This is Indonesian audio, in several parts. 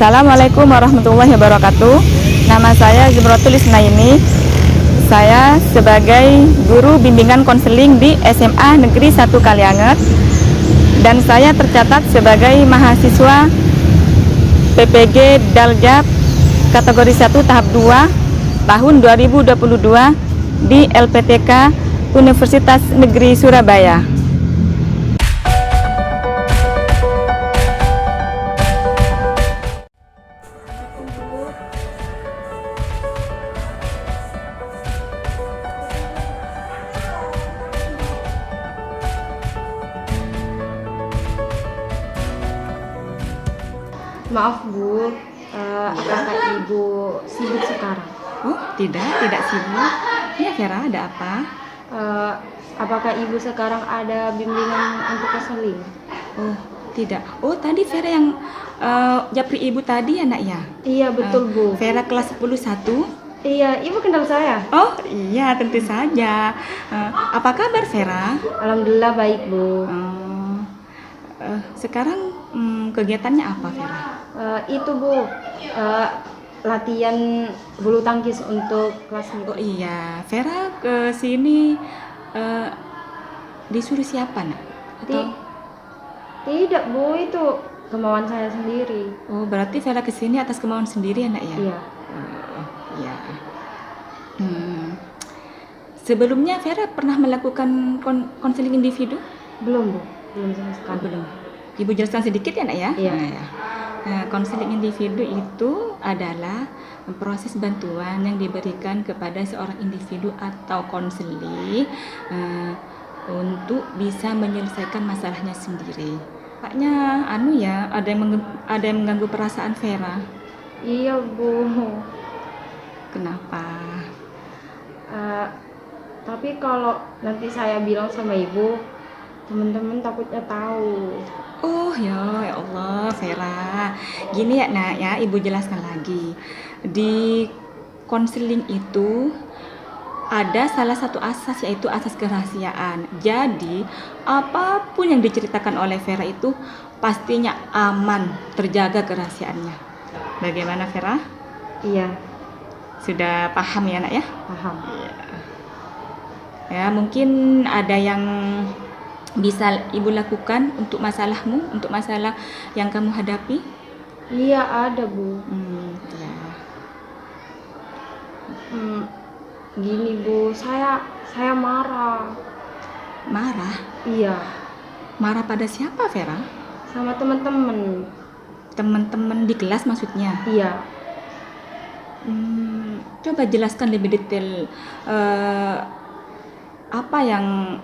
Assalamualaikum warahmatullahi wabarakatuh. Nama saya Zumratul Isnaini. Saya sebagai guru bimbingan konseling di SMA Negeri 1 Kalianget, dan saya tercatat sebagai mahasiswa PPG Daljab kategori 1 tahap 2 tahun 2022 di LPTK Universitas Negeri Surabaya. Maaf Bu, apakah Ibu sibuk sekarang? Oh, tidak sibuk. Ya, Vera, ada apa? Apakah Ibu sekarang ada bimbingan untuk konseling? Oh, tidak. Oh, tadi Vera yang japri ibu tadi ya, Nak ya? Iya, betul Bu. Vera kelas 10-1. Iya, Ibu kenal saya? Oh, iya, tentu saja. Apa kabar, Vera? Alhamdulillah baik Bu. Sekarang kegiatannya apa, Vera? Itu Bu, latihan bulu tangkis untuk kelas Oh ini. iya, Vera ke sini disuruh siapa, Nak? Tidak Bu, itu kemauan saya sendiri. Oh, berarti Vera ke sini atas kemauan sendiri ya, Nak ya? Iya. Iya. Sebelumnya Vera pernah melakukan konseling individu? Belum Bu, belum sama sekali. Belum. Ibu jelaskan sedikit ya, Nak ya? Iya. Nah, konseling individu itu adalah proses bantuan yang diberikan kepada seorang individu atau konseli untuk bisa menyelesaikan masalahnya sendiri. Paknya ada yang mengganggu perasaan Vera. Iya Bu. Kenapa? Tapi kalau nanti saya bilang sama Ibu, teman-teman takutnya tahu. Oh ya Allah, Vera. Gini ya, Nak ya, Ibu jelaskan lagi. Di konseling itu ada salah satu asas, yaitu asas kerahasiaan. Jadi, apapun yang diceritakan oleh Vera itu pastinya aman, terjaga kerahasiaannya. Bagaimana, Vera? Iya, Sudah paham ya, Nak ya? paham. Ya, mungkin ada yang bisa Ibu lakukan untuk masalahmu, untuk masalah yang kamu hadapi? Iya, ada Bu. Ya. Gini Bu, saya marah. Marah? Iya, Marah pada siapa, Vera? sama teman-teman. Teman-teman di kelas maksudnya? Iya. Coba jelaskan lebih detail apa yang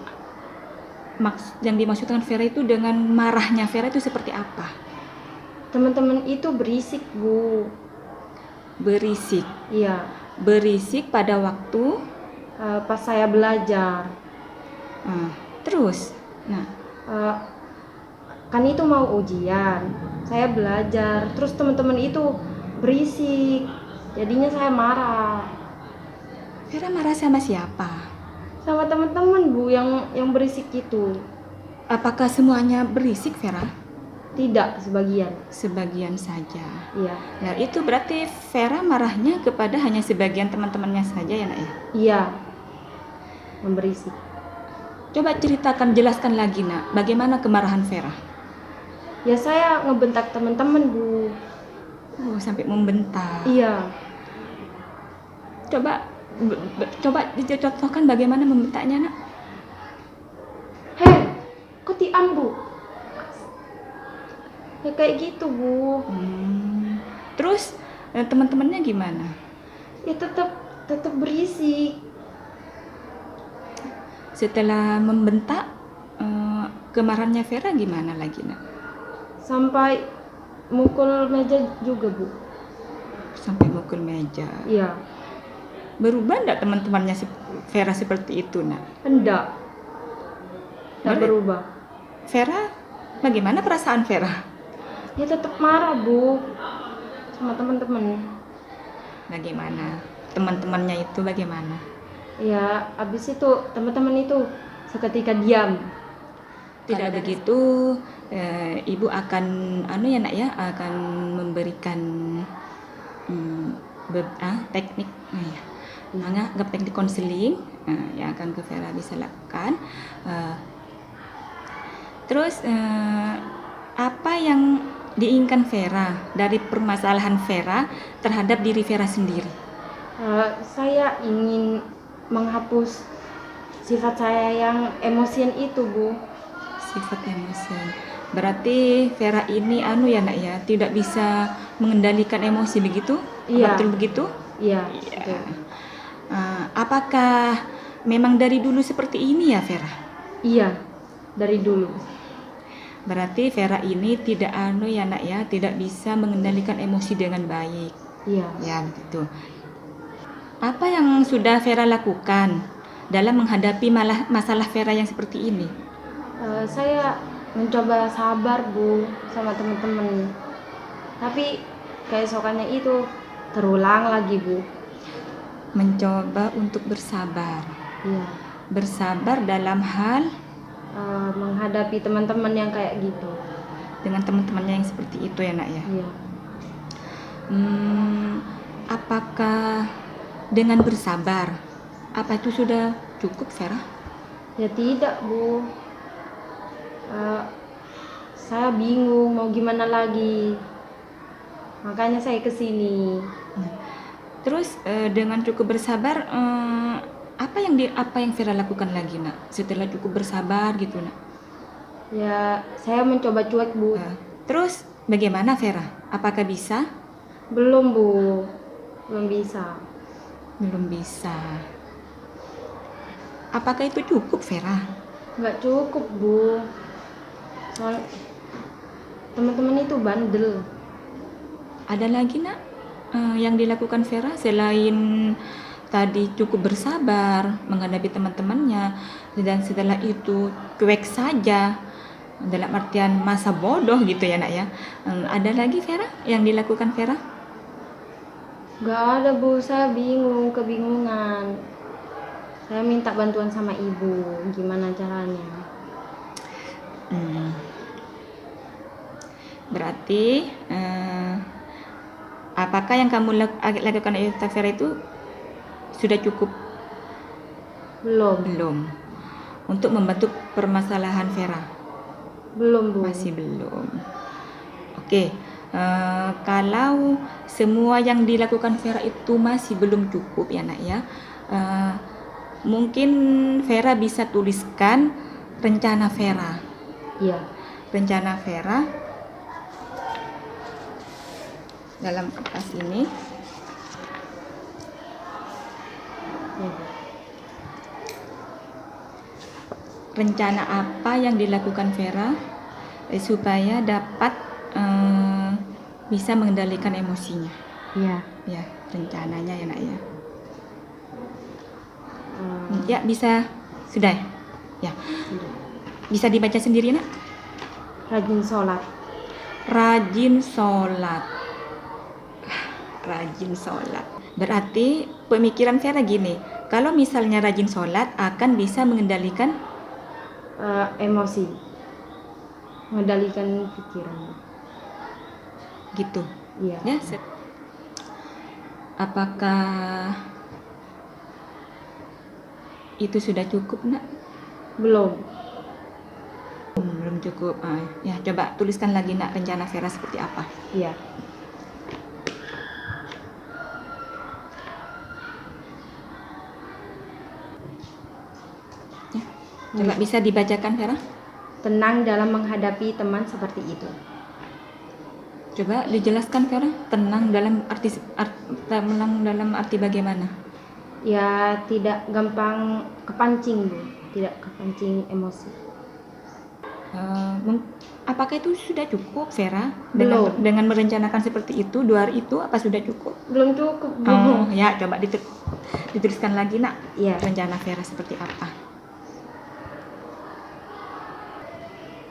dimaksudkan Vera itu dengan marahnya Vera itu seperti apa? Teman-teman itu berisik Bu. Berisik? Iya. Berisik pada waktu Pas saya belajar. Terus? Nah, kan itu mau ujian. Saya belajar, terus teman-teman itu berisik. Jadinya saya marah. Vera marah sama siapa? Sama teman-teman Bu yang berisik itu. Apakah semuanya berisik, Vera? Tidak, sebagian. Sebagian saja. Iya. Nah, itu berarti Vera marahnya kepada hanya sebagian teman-temannya saja ya, Nak ya? Iya. Memberisik. Coba ceritakan, jelaskan lagi, Nak. Bagaimana kemarahan Vera? Ya saya ngebentak teman-teman Bu. Oh, sampai membentak. Iya. Coba dicontohkan bagaimana membentaknya, Nak? Hei, kok tiam Bu? Ya kayak gitu Bu. Terus teman-temannya gimana? Ya tetap berisik. Setelah membentak, kemarahannya Vera gimana lagi, Nak? Sampai mukul meja juga Bu. Sampai mukul meja. Iya. Berubah enggak teman-temannya Vera seperti itu, Nak? Enggak berubah. Vera, bagaimana perasaan Vera? Ya tetap marah Bu sama teman-teman. Bagaimana? Teman-temannya itu bagaimana? Ya, habis itu teman-teman itu seketika diam. Tidak Kalau dari- begitu, ibu akan anu ya nak ya, akan memberikan teknik anggap teknik konseling yang akan ke Vera bisa lakukan. Terus apa yang diinginkan Vera dari permasalahan Vera terhadap diri Vera sendiri? Saya ingin menghapus sifat saya yang emosian itu, Bu. Sifat emosian. Berarti Vera ini anu ya nak ya, tidak bisa mengendalikan emosi begitu? Iya. Betul begitu? Iya. Iya. Betul. Apakah memang dari dulu seperti ini ya Vera? Iya, dari dulu. Berarti Vera ini tidak anu ya nak ya, tidak bisa mengendalikan emosi dengan baik. Iya. Ya begitu. Apa yang sudah Vera lakukan dalam menghadapi masalah Vera yang seperti ini? Saya mencoba sabar, Bu, sama teman-teman. Tapi keesokannya itu terulang lagi, Bu. Mencoba untuk bersabar. Iya. Bersabar dalam hal Menghadapi teman-teman yang kayak gitu. dengan teman-temannya yang seperti itu ya nak ya. Iya. Apakah dengan bersabar, apa itu sudah cukup Vera? Ya tidak, Bu. Saya bingung mau gimana lagi. Makanya saya kesini. Terus dengan cukup bersabar, apa yang Vera lakukan lagi nak? Setelah cukup bersabar gitu nak? Ya, saya mencoba cuek, Bu. Terus bagaimana Vera? Apakah bisa? Belum, Bu. Belum bisa. Belum bisa. Apakah itu cukup Vera? Nggak cukup, Bu. Soal teman-teman itu bandel. Ada lagi nak yang dilakukan Vera selain tadi cukup bersabar menghadapi teman-temannya dan setelah itu cuek saja dalam artian masa bodoh gitu ya nak ya. Ada lagi Vera yang dilakukan Vera? Nggak ada, Bu. Saya bingung, kebingungan. Saya minta bantuan sama ibu. Gimana caranya? Berarti apakah yang kamu lakukan Vera itu sudah cukup? Belum. Untuk membantu permasalahan Vera? Belum, Bu. Masih belum. Oke. Kalau semua yang dilakukan Vera itu masih belum cukup ya nak ya, mungkin Vera bisa tuliskan rencana Vera. Iya. Rencana Vera dalam kertas ini. Iya. Rencana apa yang dilakukan Vera supaya dapat bisa mengendalikan emosinya. Iya. Ya, rencananya ya nak ya. Ya bisa, sudah ya. Bisa dibaca sendiri nak. Rajin sholat. Rajin sholat. Rajin sholat. Berarti pemikiran Vera gini, kalau misalnya rajin sholat akan bisa mengendalikan Emosi. Mengendalikan pikiran. gitu. Iya. Ya. Apakah itu sudah cukup nak? Belum. Belum cukup. Ya, coba tuliskan lagi nak rencana Vera seperti apa. Iya. Ya. Coba bisa dibacakan Vera. Tenang dalam menghadapi teman seperti itu. Coba dijelaskan Vera. Tenang dalam arti bagaimana? Ya, tidak gampang kepancing, Bu. Tidak kepancing emosi. Apakah itu sudah cukup Vera Belum. dengan merencanakan seperti itu 2 hari itu, apa sudah cukup? Belum cukup, Bu. Ya coba dituliskan lagi nak. Iya. Rencana Vera seperti apa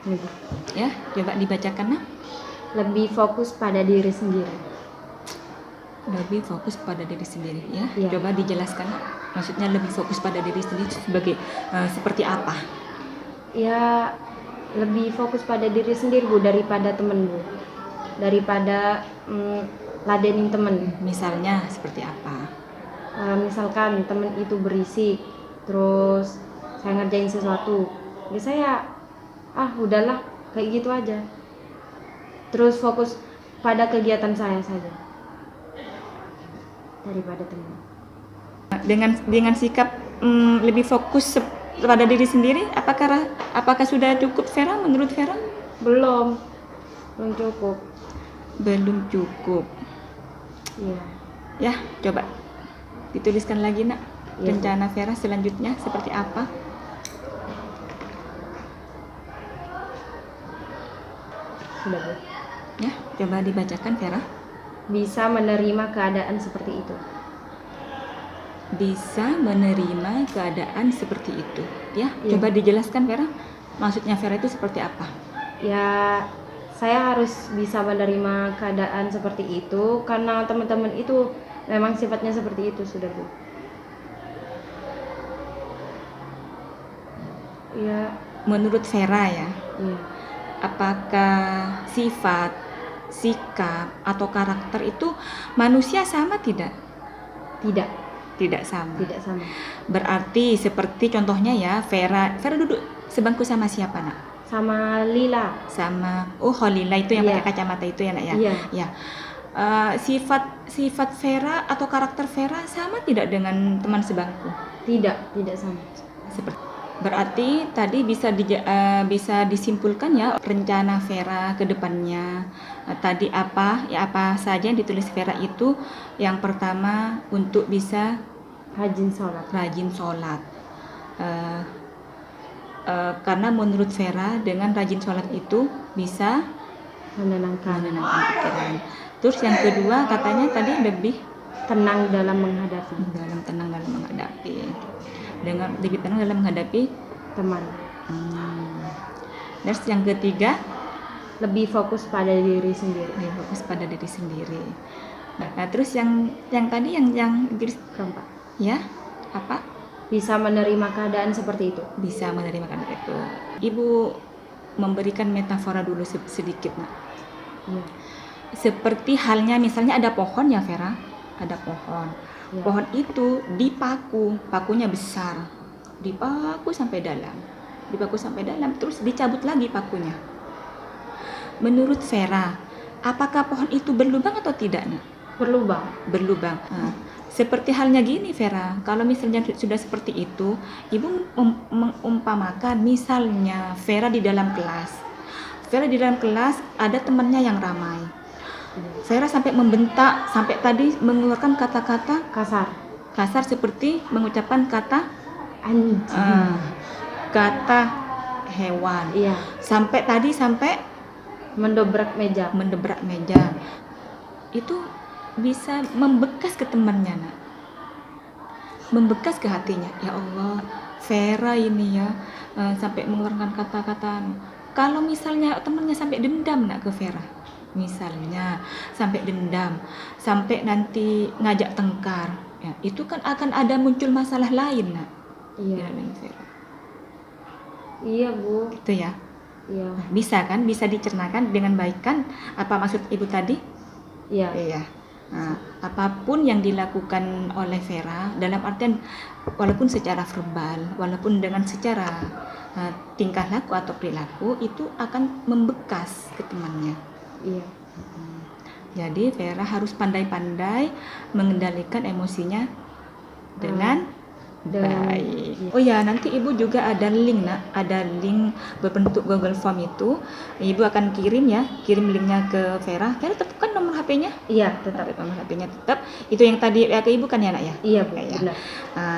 Ini, Bu. ya, coba dibacakan nak. Lebih fokus pada diri sendiri. Lebih fokus pada diri sendiri ya. Iya. Coba dijelaskan nak. Maksudnya lebih fokus pada diri sendiri sebagai seperti apa? Ya, lebih fokus pada diri sendiri Bu daripada temen Bu, daripada ladenin temen. Misalnya seperti apa? Misalkan temen itu berisik, terus saya ngerjain sesuatu, ya saya udahlah kayak gitu aja, terus fokus pada kegiatan saya saja daripada temen. Dengan sikap lebih fokus pada diri sendiri, apakah sudah cukup Vera, menurut Vera? Belum cukup. Belum cukup. Iya. Ya, coba dituliskan lagi nak, Iya, rencana Vera selanjutnya seperti apa? Sudah Bu. Ya, coba dibacakan Vera. Bisa menerima keadaan seperti itu. Bisa menerima keadaan seperti itu. Ya, Iya. coba dijelaskan Vera. Maksudnya Vera itu seperti apa? Ya, saya harus bisa menerima keadaan seperti itu karena teman-teman itu memang sifatnya seperti itu, sudah Bu. Ya, Menurut Vera ya, iya. apakah sifat, sikap, atau karakter itu manusia sama tidak? Tidak Sama. sama. Berarti seperti contohnya ya, Vera duduk sebangku sama siapa nak? Sama Lila. Sama Lila itu yang Iya. pakai kacamata itu ya nak ya? Iya. Ya. Sifat Vera atau karakter Vera sama tidak dengan teman sebangku? Tidak sama. Berarti tadi bisa disimpulkan ya rencana Vera ke depannya. Tadi apa saja yang ditulis Vera itu, yang pertama untuk bisa Rajin sholat. Karena menurut Vera dengan rajin sholat itu bisa Menenangkan. pikiran. Terus yang kedua katanya tadi lebih Tenang dalam menghadapi tenang dalam menghadapi, lebih tenang dalam menghadapi teman. Terus yang ketiga Lebih fokus pada diri sendiri. Nah, terus yang tadi yang Keempat, ya apa? bisa menerima keadaan seperti itu. Bisa menerima keadaan itu. Ibu memberikan metafora dulu sedikit nak. Iya. Seperti halnya misalnya ada pohon ya Vera, ada pohon. Iya. Pohon itu pakunya besar, dipaku sampai dalam, terus dicabut lagi pakunya. Menurut Vera, apakah pohon itu berlubang atau tidak nak? Berlubang. Nah, seperti halnya gini Vera, kalau misalnya sudah seperti itu, ibu mengumpamakan misalnya Vera di dalam kelas ada temannya yang ramai. Vera sampai membentak, sampai tadi mengeluarkan kata-kata kasar seperti mengucapkan kata Anjing. kata hewan. Iya. Sampai Mendobrak meja. Itu bisa membekas ke temannya nak. Membekas ke hatinya. Ya Allah, Vera ini ya sampai mengeluarkan kata-kata. Kalau misalnya temannya sampai dendam nak ke Vera, misalnya sampai dendam, sampai nanti ngajak tengkar, ya, itu kan akan ada muncul masalah lain nak. Iya. Vera. Iya Bu. Itu ya. Iya. Bisa kan? Bisa dicernakan dengan baik kan? Apa maksud ibu tadi? Iya. Iya. Nah, apapun yang dilakukan oleh Vera, dalam artian walaupun secara verbal, walaupun dengan secara tingkah laku atau perilaku, itu akan membekas ke temannya. Iya. Jadi Vera harus pandai-pandai mengendalikan emosinya dengan baik. Iya. Oh ya, nanti ibu juga ada link berbentuk Google Form itu. Ibu akan kirim linknya ke Vera. Vera tetap kan nomor HP-nya? Iya, tetap. Nomor HP-nya tetap. Itu yang tadi ke ibu kan ya nak ya? Iya Bu, Ya. benar.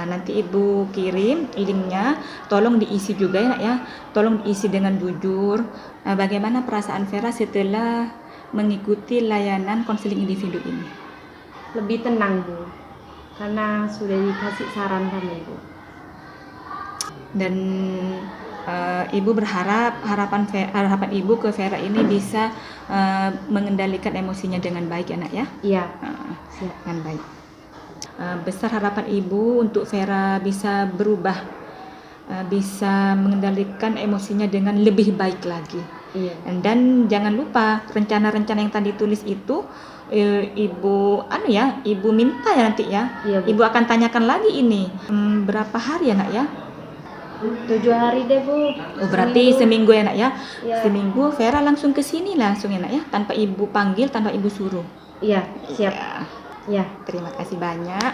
Nanti ibu kirim linknya. Tolong diisi juga ya nak ya. Tolong diisi dengan jujur. Bagaimana perasaan Vera setelah mengikuti layanan konseling individu ini? Lebih tenang Bu, karena sudah dikasih saran sama Ibu. Dan ibu berharap harapan ibu ke Vera ini bisa mengendalikan emosinya dengan baik ya nak ya. Iya. Dengan baik. Besar harapan ibu untuk Vera bisa berubah bisa mengendalikan emosinya dengan lebih baik lagi. Iya. Dan jangan lupa rencana-rencana yang tadi tulis itu ibu ibu minta ya nanti ya. Iya, Bu. Ibu akan tanyakan lagi ini berapa hari ya nak ya? 7 hari deh, Bu. Oh, berarti seminggu ya nak ya? Iya. Seminggu Vera langsung ke sini langsung ya nak ya, tanpa ibu panggil, tanpa ibu suruh. Iya, siap. Ya, Ya, terima kasih banyak.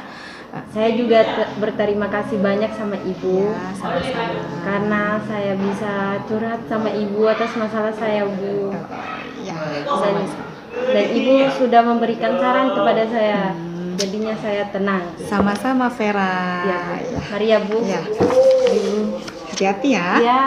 saya juga berterima kasih banyak sama Ibu. Ya, sama-sama. Karena saya bisa curhat sama Ibu atas masalah saya, Bu. Ya, Dan Ibu sudah memberikan saran kepada saya. Jadinya saya tenang. sama-sama Vera. Ya, mari ya, Bu. Ya. Hati-hati ya. Ya.